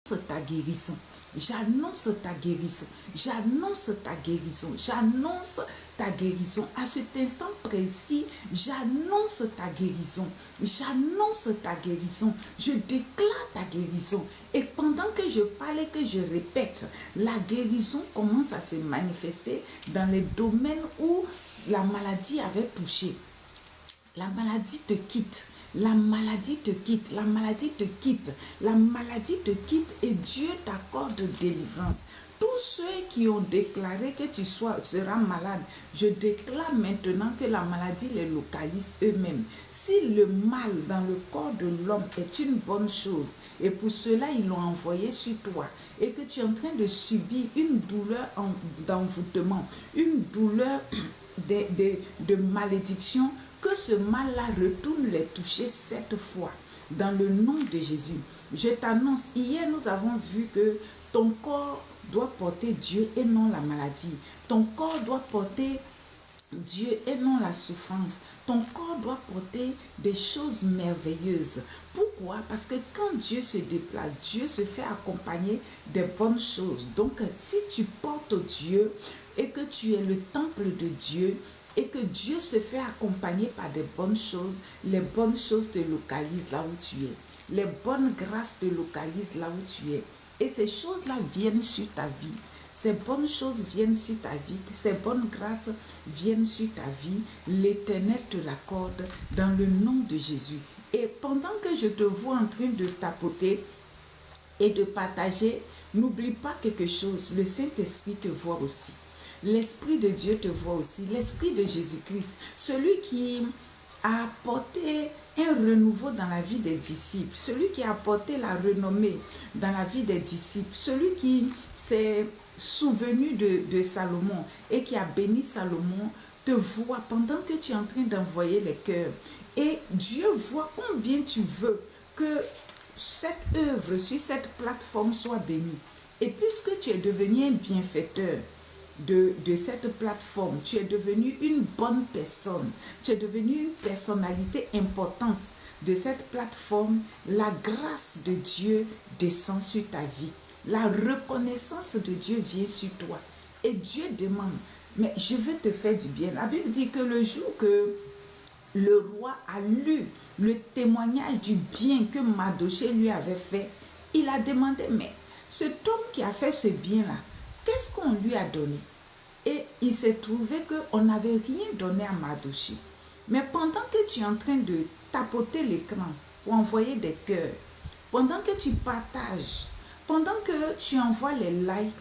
ta guérison. J'annonce ta guérison. J'annonce ta guérison. J'annonce ta guérison. À cet instant précis, j'annonce ta guérison. J'annonce ta guérison. Je déclare ta guérison. Et pendant que je parle et que je répète, la guérison commence à se manifester dans les domaines où la maladie avait touché. La maladie te quitte. La maladie te quitte, la maladie te quitte, la maladie te quitte et Dieu t'accorde délivrance. Tous ceux qui ont déclaré que tu seras malade, je déclare maintenant que la maladie les localise eux-mêmes. Si le mal dans le corps de l'homme est une bonne chose, et pour cela ils l'ont envoyé sur toi, et que tu es en train de subir une douleur d'envoûtement, une douleur de malédiction, que ce mal-là retourne les toucher 7 fois, dans le nom de Jésus. Je t'annonce, hier nous avons vu que ton corps doit porter Dieu et non la maladie. Ton corps doit porter Dieu et non la souffrance. Ton corps doit porter des choses merveilleuses. Pourquoi? Parce que quand Dieu se déplace, Dieu se fait accompagner des bonnes choses. Donc, si tu portes Dieu et que tu es le temple de Dieu, et que Dieu se fait accompagner par des bonnes choses, les bonnes choses te localisent là où tu es. Les bonnes grâces te localisent là où tu es. Et ces choses-là viennent sur ta vie. Ces bonnes choses viennent sur ta vie. Ces bonnes grâces viennent sur ta vie. L'Éternel te l'accorde dans le nom de Jésus. Et pendant que je te vois en train de tapoter et de partager, n'oublie pas quelque chose. Le Saint-Esprit te voit aussi. L'Esprit de Dieu te voit aussi, l'Esprit de Jésus-Christ, celui qui a apporté un renouveau dans la vie des disciples, celui qui a apporté la renommée dans la vie des disciples, celui qui s'est souvenu de Salomon et qui a béni Salomon, te voit pendant que tu es en train d'envoyer les cœurs. Et Dieu voit combien tu veux que cette œuvre sur cette plateforme soit bénie. Et puisque tu es devenu un bienfaiteur de cette plateforme, tu es devenu une bonne personne, tu es devenu une personnalité importante de cette plateforme, la grâce de Dieu descend sur ta vie, la reconnaissance de Dieu vient sur toi et Dieu demande, mais je veux te faire du bien. La Bible dit que le jour que le roi a lu le témoignage du bien que Mardochée lui avait fait, il a demandé, mais cet homme qui a fait ce bien-là, qu'est-ce qu'on lui a donné? Et il s'est trouvé qu'on n'avait rien donné à Mardochée. Mais pendant que tu es en train de tapoter l'écran pour envoyer des cœurs, pendant que tu partages, pendant que tu envoies les likes,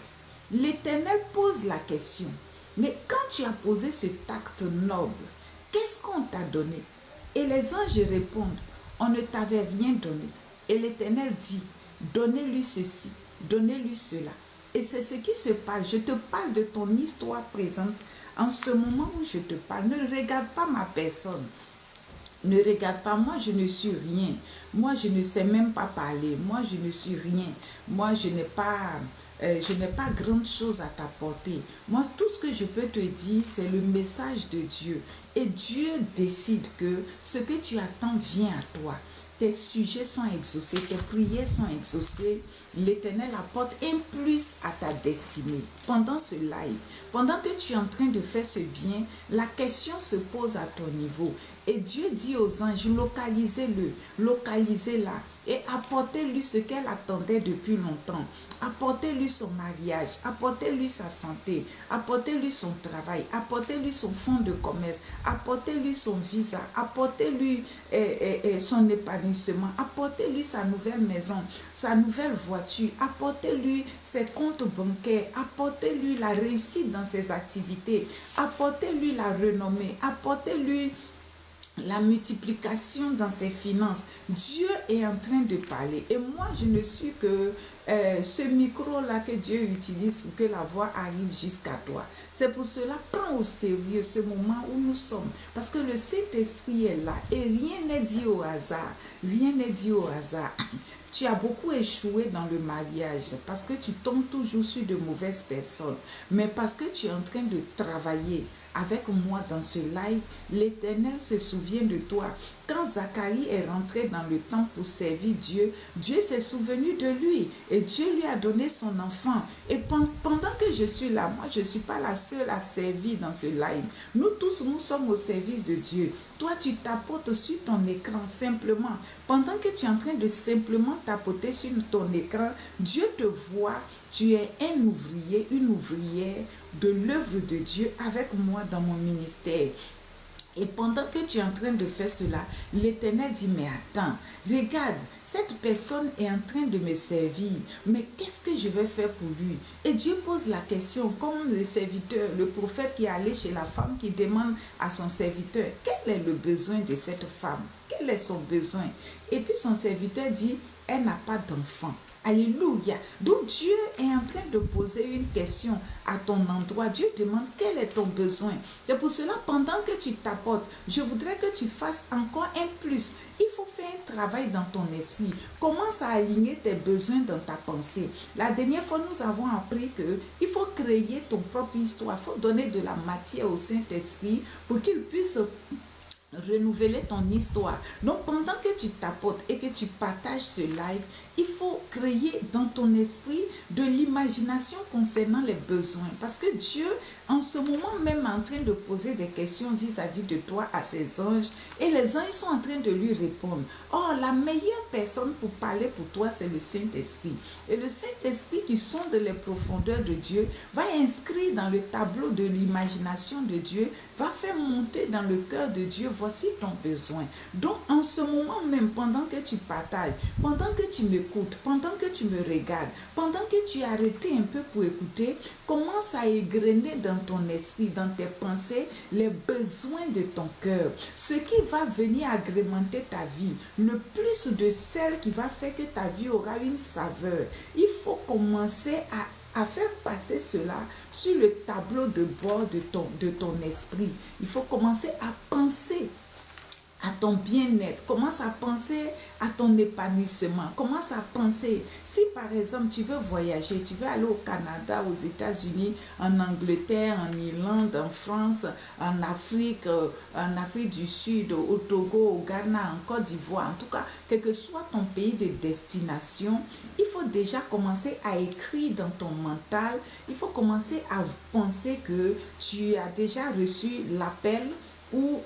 l'Éternel pose la question. Mais quand tu as posé cet acte noble, qu'est-ce qu'on t'a donné? Et les anges répondent, on ne t'avait rien donné. Et l'Éternel dit, donnez-lui ceci, donnez-lui cela. Et c'est ce qui se passe. Je te parle de ton histoire présente. En ce moment où je te parle, ne regarde pas ma personne. Ne regarde pas, moi je ne suis rien. Moi je ne sais même pas parler. Moi je ne suis rien. Moi je n'ai pas grande chose à t'apporter. Moi tout ce que je peux te dire, c'est le message de Dieu. Et Dieu décide que ce que tu attends vient à toi. Tes sujets sont exaucés, tes prières sont exaucées. L'Éternel apporte un plus à ta destinée. Pendant ce live, pendant que tu es en train de faire ce bien, la question se pose à ton niveau. Et Dieu dit aux anges, localisez-le, localisez-la et apportez-lui ce qu'elle attendait depuis longtemps. Apportez-lui son mariage, apportez-lui sa santé, apportez-lui son travail, apportez-lui son fonds de commerce, apportez-lui son visa, apportez-lui son épanouissement, apportez-lui sa nouvelle maison, sa nouvelle voiture, apportez-lui ses comptes bancaires, apportez-lui la réussite dans ses activités, apportez-lui la renommée, apportez-lui la multiplication dans ses finances. Dieu est en train de parler. Et moi, je ne suis que ce micro-là que Dieu utilise pour que la voix arrive jusqu'à toi. C'est pour cela, prends au sérieux ce moment où nous sommes. Parce que le Saint-Esprit est là. Et rien n'est dit au hasard. Rien n'est dit au hasard. Tu as beaucoup échoué dans le mariage parce que tu tombes toujours sur de mauvaises personnes. Mais parce que tu es en train de travailler avec moi dans ce live, l'Éternel se souvient de toi quand Zacharie est rentré dans le temple pour servir Dieu, Dieu s'est souvenu de lui et Dieu lui a donné son enfant. Et pendant que je suis là, moi je ne suis pas la seule à servir dans ce live. Nous tous, nous sommes au service de Dieu. Toi, tu tapotes sur ton écran simplement. Pendant que tu es en train de simplement tapoter sur ton écran, Dieu te voit. Tu es un ouvrier, une ouvrière de l'œuvre de Dieu avec moi dans mon ministère. Et pendant que tu es en train de faire cela, l'Éternel dit, mais attends, regarde, cette personne est en train de me servir, mais qu'est-ce que je vais faire pour lui? Et Dieu pose la question, comme le serviteur, le prophète qui est allé chez la femme qui demande à son serviteur, quel est le besoin de cette femme? Quel est son besoin? Et puis son serviteur dit, elle n'a pas d'enfant. Alléluia. Donc Dieu est en train de poser une question à ton endroit. Dieu demande quel est ton besoin. Et pour cela, pendant que tu tapotes, je voudrais que tu fasses encore un plus. Il faut faire un travail dans ton esprit. Commence à aligner tes besoins dans ta pensée. La dernière fois, nous avons appris qu'il faut créer ton propre histoire. Il faut donner de la matière au Saint-Esprit pour qu'il puisse renouveler ton histoire. Donc pendant que tu tapotes et que tu partages ce live, il faut créer dans ton esprit de l'imagination concernant les besoins, parce que Dieu en ce moment même est en train de poser des questions vis-à-vis de toi à ses anges, et les anges sont en train de lui répondre. Or la meilleure personne pour parler pour toi, c'est le Saint-Esprit, et le Saint-Esprit qui sonde les profondeurs de Dieu va inscrire dans le tableau de l'imagination de Dieu, va faire monter dans le cœur de Dieu, voici ton besoin. Donc en ce moment même, pendant que tu partages, pendant que tu m'écoutes, pendant que tu me regardes, pendant que tu es arrêté un peu pour écouter, commence à égrener dans ton esprit, dans tes pensées, les besoins de ton cœur. Ce qui va venir agrémenter ta vie, le plus de sel qui va faire que ta vie aura une saveur. Il faut commencer à faire passer cela sur le tableau de bord de ton esprit. Il faut commencer à penser à ton bien-être, commence à penser à ton épanouissement, commence à penser, si par exemple tu veux voyager, tu veux aller au Canada, aux États-Unis, en Angleterre, en Irlande, en France, en Afrique du Sud, au Togo, au Ghana, en Côte d'Ivoire, en tout cas, quel que soit ton pays de destination, il faut déjà commencer à écrire dans ton mental, il faut commencer à penser que tu as déjà reçu l'appel ou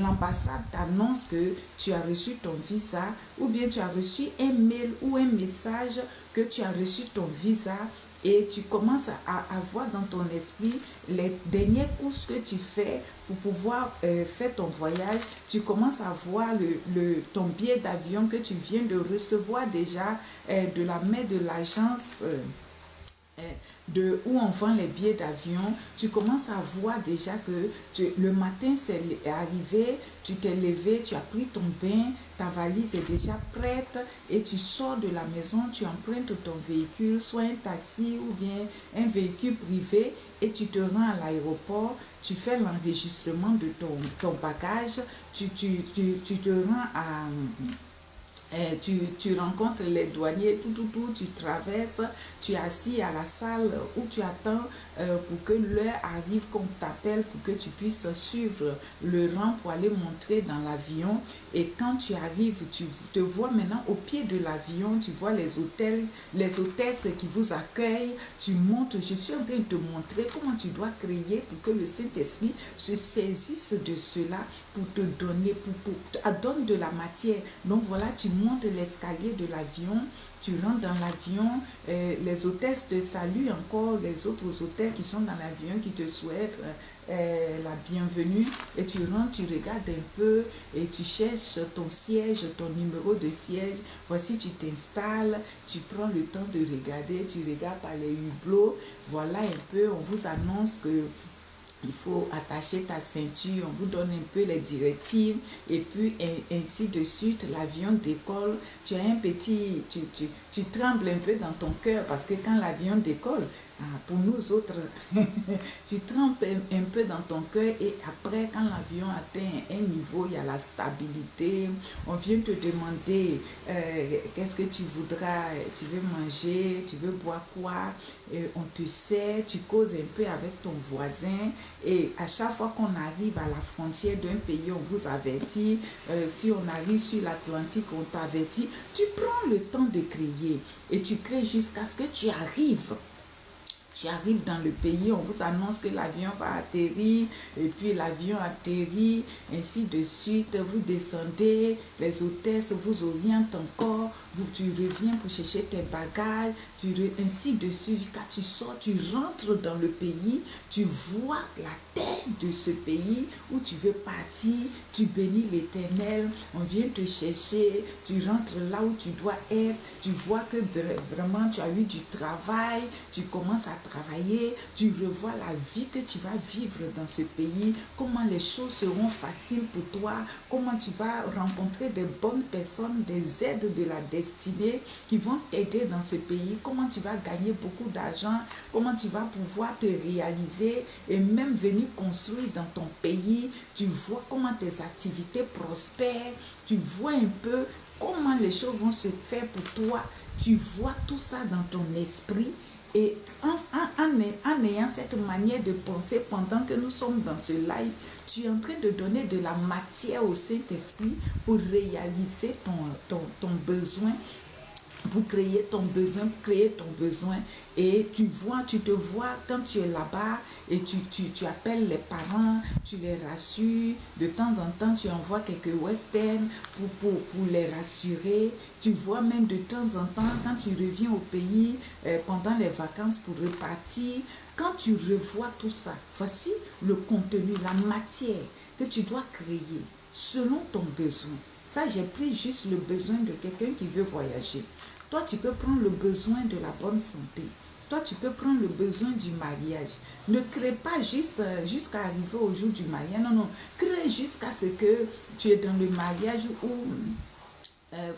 l'ambassade t'annonce que tu as reçu ton visa, ou bien tu as reçu un mail ou un message que tu as reçu ton visa, et tu commences à avoir dans ton esprit les dernières courses que tu fais pour pouvoir faire ton voyage. Tu commences à voir ton billet d'avion que tu viens de recevoir déjà de la main de l'agence où on vend les billets d'avion. Tu commences à voir déjà que le matin c'est arrivé, tu t'es levé, tu as pris ton bain, ta valise est déjà prête et tu sors de la maison, tu empruntes ton véhicule, soit un taxi ou bien un véhicule privé, et tu te rends à l'aéroport, tu fais l'enregistrement de ton bagage, tu te rends à... Tu rencontres les douaniers, tu traverses, tu es assis à la salle où tu attends pour que l'heure arrive, qu'on t'appelle pour que tu puisses suivre le rang pour aller montrer dans l'avion. Et quand tu arrives, tu te vois maintenant au pied de l'avion, tu vois les hôtels, les hôtesses qui vous accueillent, tu montes. Je suis en train de te montrer comment tu dois créer pour que le Saint-Esprit se saisisse de cela pour te donner, pour te donne de la matière. Donc voilà, tu montes l'escalier de l'avion, tu rentres dans l'avion, les hôtesses te saluent encore, les autres hôtels qui sont dans l'avion qui te souhaitent la bienvenue, et tu rentres, tu regardes un peu et tu cherches ton siège, ton numéro de siège. Voici, tu t'installes, tu prends le temps de regarder, tu regardes par les hublots. Voilà un peu, on vous annonce que il faut attacher ta ceinture, on vous donne un peu les directives, et puis ainsi de suite. L'avion décolle, tu as un petit, tu trembles un peu dans ton cœur, parce que quand l'avion décolle, pour nous autres, tu trempes un peu dans ton cœur, et après, quand l'avion atteint un niveau, il y a la stabilité, on vient te demander qu'est-ce que tu voudras, tu veux manger, tu veux boire quoi, on te sert, tu causes un peu avec ton voisin, Et à chaque fois qu'on arrive à la frontière d'un pays, on vous avertit. Si on arrive sur l'Atlantique, on t'avertit. Tu prends le temps de créer et tu crées jusqu'à ce que tu arrives. Tu arrives dans le pays, on vous annonce que l'avion va atterrir, et puis l'avion atterrit, ainsi de suite. Vous descendez, les hôtesses vous orientent encore, tu reviens pour chercher tes bagages, ainsi de suite. Quand tu sors, tu rentres dans le pays, tu vois la terre de ce pays où tu veux partir, tu bénis l'Éternel, on vient te chercher, tu rentres là où tu dois être, tu vois que vraiment tu as eu du travail, tu commences à travailler, tu revois la vie que tu vas vivre dans ce pays, comment les choses seront faciles pour toi, comment tu vas rencontrer de bonnes personnes, des aides de la destinée qui vont t'aider dans ce pays, comment tu vas gagner beaucoup d'argent, comment tu vas pouvoir te réaliser et même venir construire dans ton pays. Tu vois comment tes activités prospèrent, tu vois un peu comment les choses vont se faire pour toi, tu vois tout ça dans ton esprit. Et en ayant cette manière de penser pendant que nous sommes dans ce live, tu es en train de donner de la matière au Saint-Esprit pour réaliser ton besoin, pour créer ton besoin, et tu te vois quand tu es là-bas et tu appelles les parents, tu les rassures, de temps en temps tu envoies quelques westerns pour les rassurer, tu vois même de temps en temps quand tu reviens au pays pendant les vacances pour repartir, quand tu revois tout ça, voici le contenu, la matière que tu dois créer selon ton besoin. Ça, j'ai pris juste le besoin de quelqu'un qui veut voyager. Toi, tu peux prendre le besoin de la bonne santé. Toi, tu peux prendre le besoin du mariage. Ne crée pas juste jusqu'à arriver au jour du mariage. Non, non. Crée jusqu'à ce que tu es dans le mariage où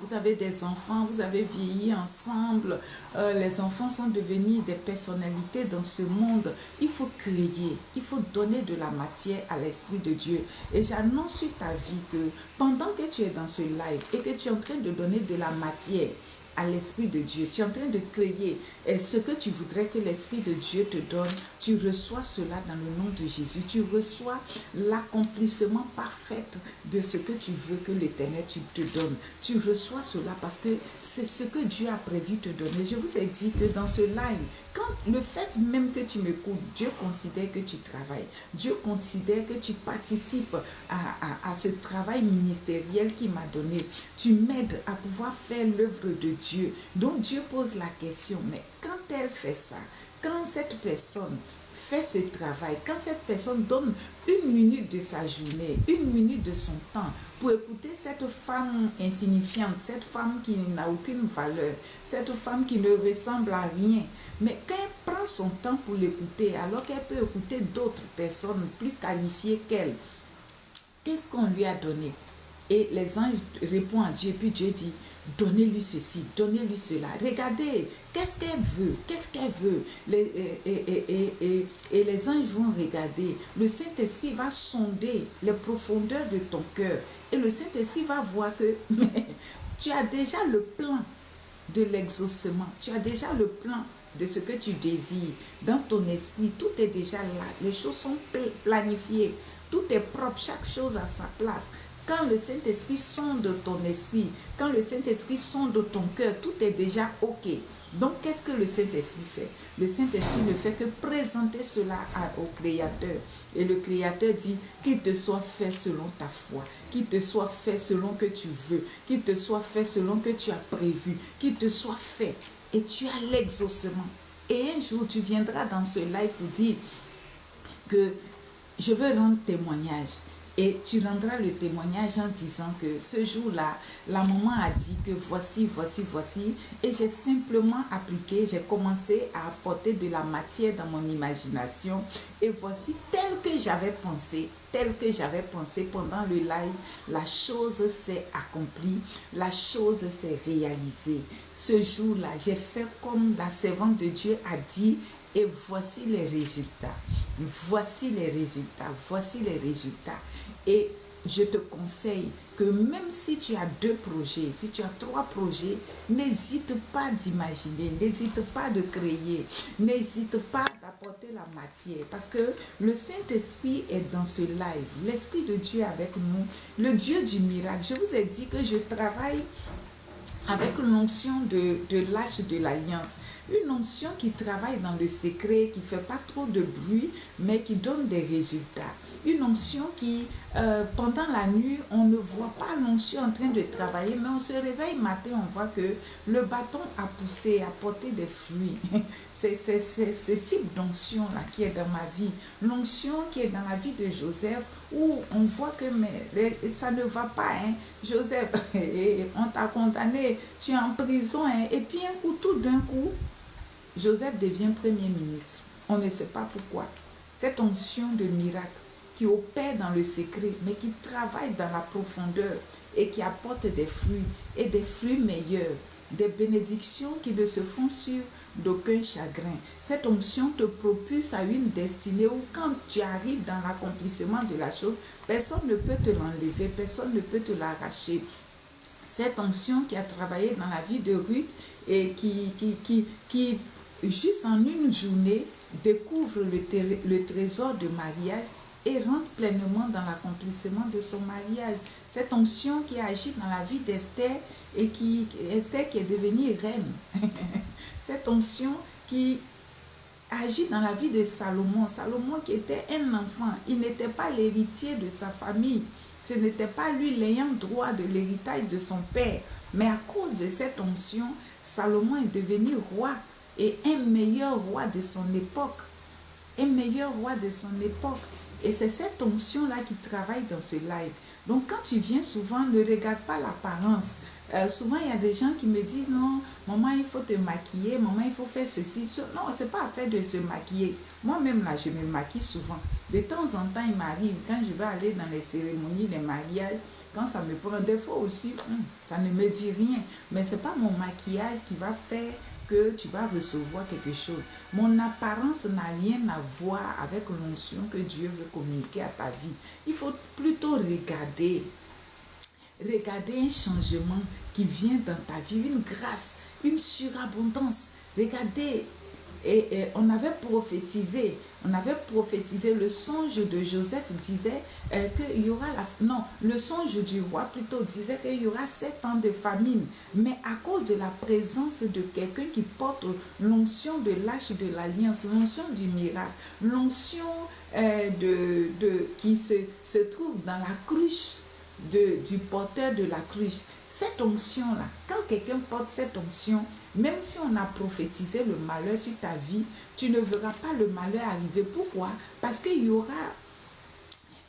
vous avez des enfants, vous avez vieilli ensemble, les enfants sont devenus des personnalités dans ce monde. Il faut créer, il faut donner de la matière à l'Esprit de Dieu. Et j'annonce sur ta vie que pendant que tu es dans ce live et que tu es en train de donner de la matière à l'Esprit de Dieu, tu es en train de créer ce que tu voudrais que l'Esprit de Dieu te donne, tu reçois cela dans le nom de Jésus, tu reçois l'accomplissement parfait de ce que tu veux que l'Éternel te donne, tu reçois cela parce que c'est ce que Dieu a prévu te donner. Je vous ai dit que dans ce live, quand le fait même que tu m'écoutes, Dieu considère que tu travailles, Dieu considère que tu participes à ce travail ministériel qu'il m'a donné, tu m'aides à pouvoir faire l'œuvre de Dieu. Donc Dieu pose la question, mais quand elle fait ça, quand cette personne fait ce travail, quand cette personne donne 1 minute de sa journée, 1 minute de son temps pour écouter cette femme insignifiante, cette femme qui n'a aucune valeur, cette femme qui ne ressemble à rien, mais quand elle prend son temps pour l'écouter, alors qu'elle peut écouter d'autres personnes plus qualifiées qu'elle, qu'est-ce qu'on lui a donné? Et les anges répondent à Dieu, puis Dieu dit, donnez-lui ceci, donnez-lui cela. Regardez, qu'est-ce qu'elle veut? Qu'est-ce qu'elle veut? Et les anges vont regarder. Le Saint-Esprit va sonder les profondeurs de ton cœur. Et le Saint-Esprit va voir que tu as déjà le plan de l'exaucement. Tu as déjà le plan de ce que tu désires. Dans ton esprit, tout est déjà là. Les choses sont planifiées. Tout est propre, chaque chose à sa place. Quand le Saint-Esprit sonde ton esprit, quand le Saint-Esprit sonde ton cœur, tout est déjà OK. Donc, qu'est-ce que le Saint-Esprit fait? Le Saint-Esprit ne fait que présenter cela au Créateur. Et le Créateur dit qu'il te soit fait selon ta foi, qu'il te soit fait selon que tu veux, qu'il te soit fait selon que tu as prévu, qu'il te soit fait. Et tu as l'exaucement. Et un jour, tu viendras dans ce live pour dire que je veux rendre témoignage. Et tu rendras le témoignage en disant que ce jour-là, la maman a dit que voici, voici, voici. Et j'ai simplement appliqué, j'ai commencé à apporter de la matière dans mon imagination. Et voici, tel que j'avais pensé pendant le live, la chose s'est accomplie, la chose s'est réalisée. Ce jour-là, j'ai fait comme la servante de Dieu a dit. Et voici les résultats. Voici les résultats. Voici les résultats. Et je te conseille que même si tu as 2 projets, si tu as 3 projets, n'hésite pas d'imaginer, n'hésite pas de créer, n'hésite pas d'apporter la matière, parce que le Saint-Esprit est dans ce live. L'Esprit de Dieu est avec nous, le Dieu du miracle. Je vous ai dit que je travaille avec l'onction de l'Arche de l'Alliance. Une onction qui travaille dans le secret, qui ne fait pas trop de bruit, mais qui donne des résultats. Une onction qui, pendant la nuit, on ne voit pas l'onction en train de travailler, mais on se réveille matin, on voit que le bâton a poussé, a porté des fruits. C'est ce type d'onction-là qui est dans ma vie. L'onction qui est dans la vie de Joseph, où on voit que ça ne va pas, hein. Joseph, on t'a condamné, tu es en prison, hein. Et puis un coup, tout d'un coup, Joseph devient premier ministre. On ne sait pas pourquoi. Cette onction de miracle qui opère dans le secret, mais qui travaille dans la profondeur et qui apporte des fruits et des fruits meilleurs, des bénédictions qui ne se font sur d'aucun chagrin. Cette onction te propulse à une destinée où quand tu arrives dans l'accomplissement de la chose, personne ne peut te l'enlever, personne ne peut te l'arracher. Cette onction qui a travaillé dans la vie de Ruth et qui juste en une journée, découvre le trésor de mariage et rentre pleinement dans l'accomplissement de son mariage. Cette onction qui agit dans la vie d'Esther et Esther qui est devenue reine. Cette onction qui agit dans la vie de Salomon. Salomon qui était un enfant, il n'était pas l'héritier de sa famille. Ce n'était pas lui l'ayant droit de l'héritage de son père. Mais à cause de cette onction, Salomon est devenu roi. Et un meilleur roi de son époque. Un meilleur roi de son époque. Et c'est cette onction-là qui travaille dans ce live. Donc quand tu viens souvent, ne regarde pas l'apparence. Souvent, il y a des gens qui me disent, non, maman, il faut te maquiller, maman, il faut faire ceci. Non, ce n'est pas affaire de se maquiller. Moi-même, là, je me maquille souvent. De temps en temps, il m'arrive, quand je vais aller dans les cérémonies, les mariages, quand ça me prend des fois aussi, ça ne me dit rien. Mais ce n'est pas mon maquillage qui va faire que tu vas recevoir quelque chose. Mon apparence n'a rien à voir avec l'onction que Dieu veut communiquer à ta vie. Il faut plutôt regarder un changement qui vient dans ta vie, une grâce, une surabondance. Regardez, et on avait prophétisé, le songe de Joseph disait qu'il y aura le songe du roi plutôt disait qu'il y aura 7 ans de famine, mais à cause de la présence de quelqu'un qui porte l'onction de l'Arche de l'Alliance, l'onction du miracle, l'onction qui se trouve dans la cruche du porteur de la cruche. Cette onction-là, quand quelqu'un porte cette onction, même si on a prophétisé le malheur sur ta vie, tu ne verras pas le malheur arriver. Pourquoi? Parce qu'il y aura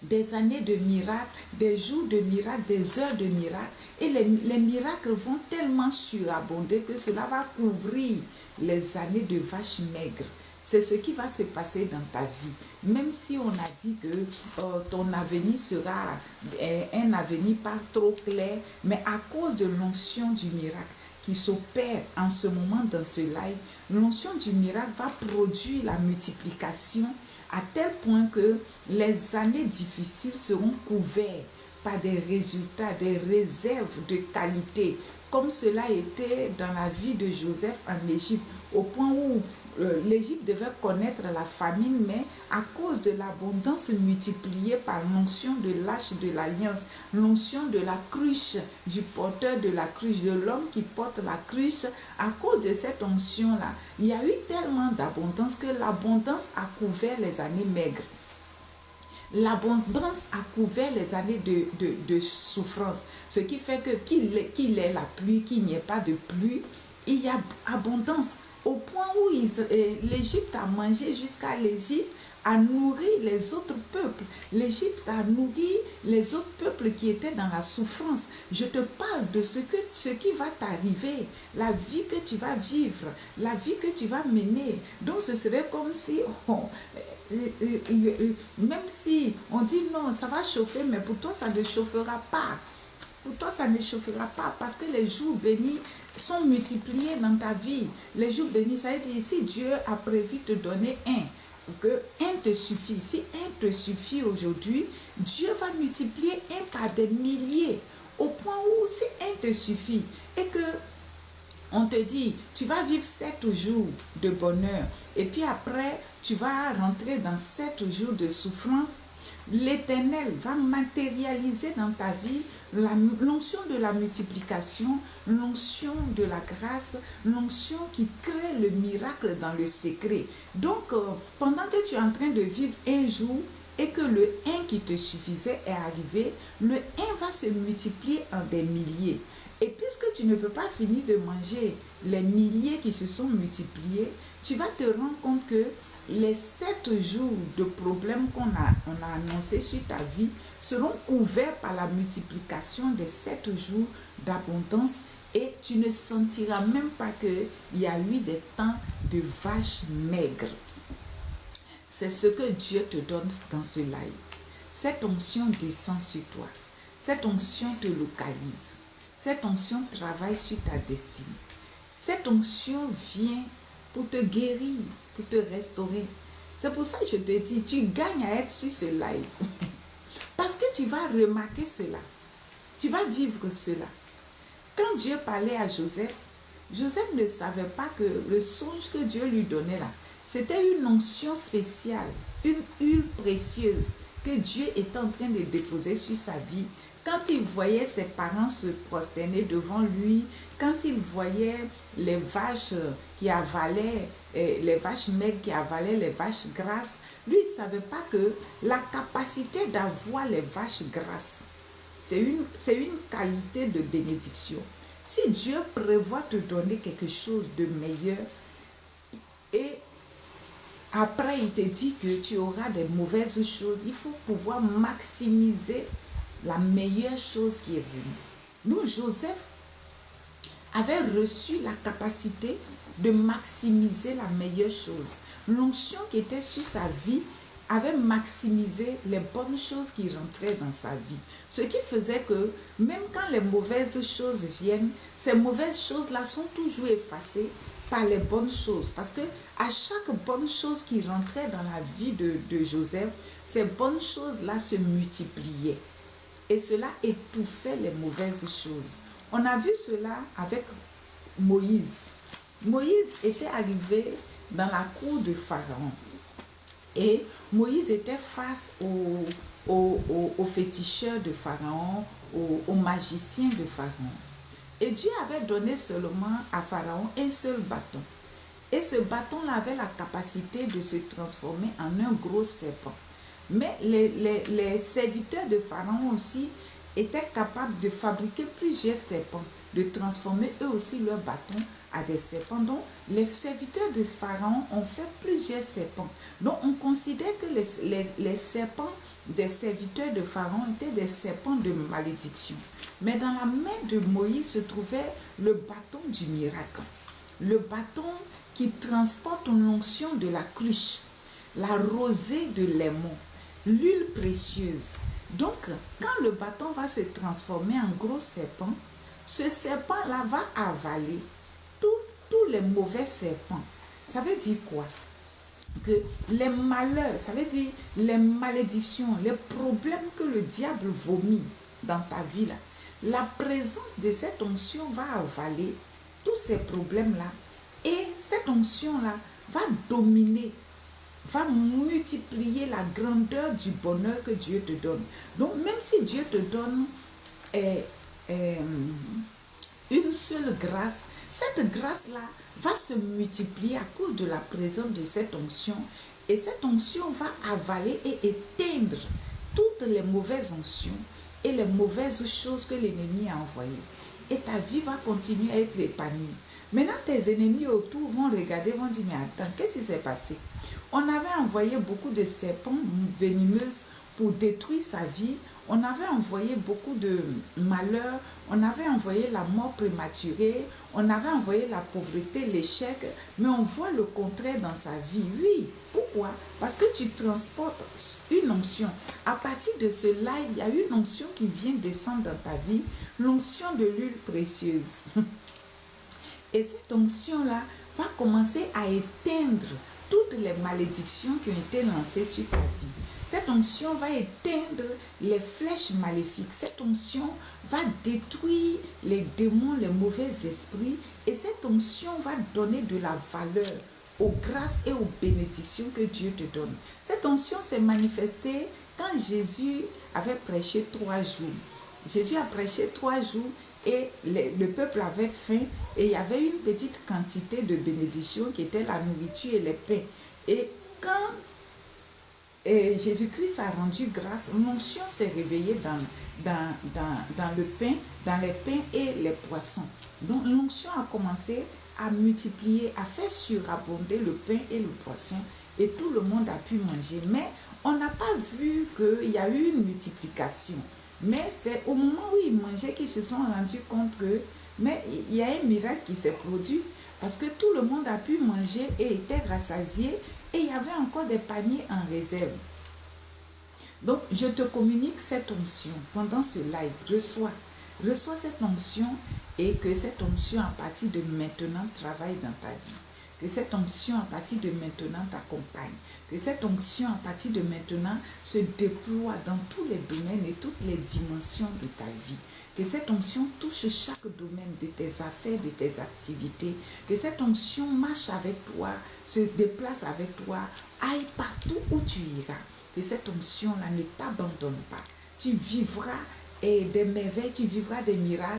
des années de miracles, des jours de miracles, des heures de miracles, et les miracles vont tellement surabonder que cela va couvrir les années de vaches maigres. C'est ce qui va se passer dans ta vie. Même si on a dit que ton avenir sera un avenir pas trop clair, mais à cause de l'onction du miracle qui s'opère en ce moment dans ce live, l'onction du miracle va produire la multiplication à tel point que les années difficiles seront couvertes par des résultats, des réserves de qualité, comme cela était dans la vie de Joseph en Égypte, au point où l'Égypte devait connaître la famine, mais à cause de l'abondance multipliée par l'onction de l'Arche de l'Alliance, l'onction de la cruche, du porteur de la cruche, de l'homme qui porte la cruche, à cause de cette onction-là, il y a eu tellement d'abondance que l'abondance a couvert les années maigres. L'abondance a couvert les années de souffrance, ce qui fait que qu'il ait la pluie, qu'il n'y ait pas de pluie, il y a abondance. Au point où l'Égypte a mangé jusqu'à l'Égypte, a nourri les autres peuples. L'Égypte a nourri les autres peuples qui étaient dans la souffrance. Je te parle de ce qui va t'arriver, la vie que tu vas vivre, la vie que tu vas mener. Donc ce serait comme si, même si on dit non, ça va chauffer, mais pour toi ça ne chauffera pas. Pour toi, ça ne chauffera pas parce que les jours bénis sont multipliés dans ta vie. Les jours bénis, ça veut dire, si Dieu a prévu te donner que un te suffit. Si un te suffit aujourd'hui, Dieu va multiplier un par des milliers. Au point où si un te suffit et que on te dit, tu vas vivre 7 jours de bonheur et puis après, tu vas rentrer dans 7 jours de souffrance, l'Éternel va matérialiser dans ta vie l'onction de la multiplication, l'onction de la grâce, l'onction qui crée le miracle dans le secret. Donc, pendant que tu es en train de vivre un jour et que le 1 qui te suffisait est arrivé, le 1 va se multiplier en des milliers. Et puisque tu ne peux pas finir de manger les milliers qui se sont multipliés, tu vas te rendre compte que les 7 jours de problèmes qu'on a annoncés sur ta vie seront couverts par la multiplication des 7 jours d'abondance et tu ne sentiras même pas qu'il y a eu des temps de vaches maigres. C'est ce que Dieu te donne dans ce live. Cette onction descend sur toi. Cette onction te localise. Cette onction travaille sur ta destinée. Cette onction vient pour te guérir, pour te restaurer. C'est pour ça que je te dis, tu gagnes à être sur ce live. Parce que tu vas remarquer cela. Tu vas vivre cela. Quand Dieu parlait à Joseph, Joseph ne savait pas que le songe que Dieu lui donnait là, c'était une onction spéciale, une huile précieuse que Dieu était en train de déposer sur sa vie. Quand il voyait ses parents se prosterner devant lui, quand il voyait les vaches qui avalaient, les vaches maigres qui avalaient les vaches grasses, lui il ne savait pas que la capacité d'avoir les vaches grasses, c'est une qualité de bénédiction. Si Dieu prévoit te donner quelque chose de meilleur et après il te dit que tu auras des mauvaises choses, il faut pouvoir maximiser la meilleure chose qui est venue. Nous, Joseph avait reçu la capacité de maximiser la meilleure chose. L'onction qui était sur sa vie avait maximisé les bonnes choses qui rentraient dans sa vie. Ce qui faisait que même quand les mauvaises choses viennent, ces mauvaises choses-là sont toujours effacées par les bonnes choses. Parce que à chaque bonne chose qui rentrait dans la vie de Joseph, ces bonnes choses-là se multipliaient. Et cela étouffait les mauvaises choses. On a vu cela avec Moïse. Moïse était arrivé dans la cour de Pharaon. Et Moïse était face aux féticheurs de Pharaon, aux magiciens de Pharaon. Et Dieu avait donné seulement à Pharaon un seul bâton. Et ce bâton-là avait la capacité de se transformer en un gros serpent. Mais les serviteurs de Pharaon aussi étaient capables de fabriquer plusieurs serpents, de transformer eux aussi leurs bâtons à des serpents. Donc, les serviteurs de Pharaon ont fait plusieurs serpents. Donc, on considère que les serpents des serviteurs de Pharaon étaient des serpents de malédiction. Mais dans la main de Moïse se trouvait le bâton du miracle. Le bâton qui transporte l'onction de la cruche, la rosée de l'aimant, l'huile précieuse. Donc, quand le bâton va se transformer en gros serpent, ce serpent-là va avaler tous les mauvais serpents. Ça veut dire quoi? Que les malheurs, ça veut dire les malédictions, les problèmes que le diable vomit dans ta vie, là, la présence de cette onction va avaler tous ces problèmes-là. Et cette onction-là va dominer, va multiplier la grandeur du bonheur que Dieu te donne. Donc, même si Dieu te donne une seule grâce, cette grâce-là va se multiplier à cause de la présence de cette onction. Et cette onction va avaler et éteindre toutes les mauvaises onctions et les mauvaises choses que l'ennemi a envoyées. Et ta vie va continuer à être épanouie. Maintenant, tes ennemis autour vont regarder, vont dire, mais attends, qu'est-ce qui s'est passé? On avait envoyé beaucoup de serpents venimeuses pour détruire sa vie. On avait envoyé beaucoup de malheurs. On avait envoyé la mort prématurée. On avait envoyé la pauvreté, l'échec. Mais on voit le contraire dans sa vie. Oui, pourquoi? Parce que tu transportes une onction. À partir de ce live, il y a une onction qui vient descendre dans ta vie. L'onction de l'huile précieuse. Et cette onction-là va commencer à éteindre toutes les malédictions qui ont été lancées sur ta vie. Cette onction va éteindre les flèches maléfiques. Cette onction va détruire les démons, les mauvais esprits. Et cette onction va donner de la valeur aux grâces et aux bénédictions que Dieu te donne. Cette onction s'est manifestée quand Jésus avait prêché 3 jours. Jésus a prêché 3 jours et le peuple avait faim et il y avait une petite quantité de bénédictions qui était la nourriture et les pains. Et quand Jésus-Christ a rendu grâce, l'onction s'est réveillée dans le pain, dans les pains et les poissons. Donc l'onction a commencé à multiplier, à faire surabonder le pain et le poisson et tout le monde a pu manger. Mais on n'a pas vu qu'il y a eu une multiplication. Mais c'est au moment où ils mangeaient qu'ils se sont rendus compte que mais il y a un miracle qui s'est produit parce que tout le monde a pu manger et était rassasié et il y avait encore des paniers en réserve. Donc, je te communique cette onction pendant ce live. Reçois cette onction et que cette onction à partir de maintenant travaille dans ta vie. Que cette onction à partir de maintenant t'accompagne. Que cette onction à partir de maintenant se déploie dans tous les domaines et toutes les dimensions de ta vie. Que cette onction touche chaque domaine de tes affaires, de tes activités. Que cette onction marche avec toi, se déplace avec toi, aille partout où tu iras. Que cette onction-là ne t'abandonne pas. Tu vivras des merveilles, tu vivras des miracles.